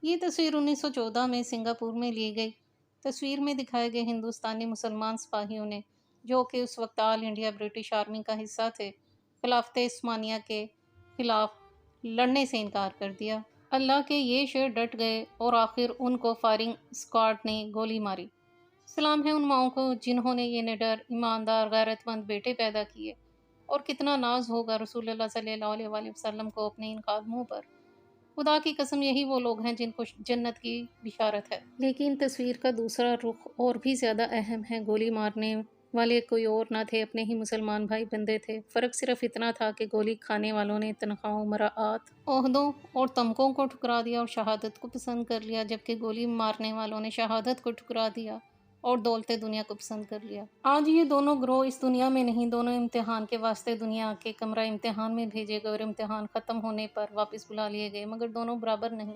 یہ تصویر 1914 میں سنگاپور میں لی گئی۔ تصویر میں دکھائے گئے ہندوستانی مسلمان سپاہیوں نے، جو کہ اس وقت آل انڈیا برٹش آرمی کا حصہ تھے، خلافت عثمانیہ کے خلاف لڑنے سے انکار کر دیا۔ اللہ کے یہ شیر ڈٹ گئے اور آخر ان کو فائرنگ اسکواڈ نے گولی ماری۔ سلام ہے ان ماؤں کو جنہوں نے یہ نڈر، ایماندار، غیرت مند بیٹے پیدا کیے، اور کتنا ناز ہوگا رسول اللہ صلی اللہ علیہ وآلہ وسلم کو اپنے ان قدموں پر۔ خدا کی قسم یہی وہ لوگ ہیں جن کو جنت کی بشارت ہے۔ لیکن تصویر کا دوسرا رخ اور بھی زیادہ اہم ہے۔ گولی مارنے والے کوئی اور نہ تھے، اپنے ہی مسلمان بھائی بندے تھے۔ فرق صرف اتنا تھا کہ گولی کھانے والوں نے تنخواہوں، مراعات، عہدوں اور تمغوں کو ٹھکرا دیا اور شہادت کو پسند کر لیا، جبکہ گولی مارنے والوں نے شہادت کو ٹھکرا دیا اور دولت دنیا کو پسند کر لیا۔ آج یہ دونوں گروہ اس دنیا میں نہیں، دونوں امتحان کے واسطے دنیا کے کمرہ امتحان میں بھیجے گئے اور امتحان ختم ہونے پر واپس بلا لیے گئے، مگر دونوں برابر نہیں۔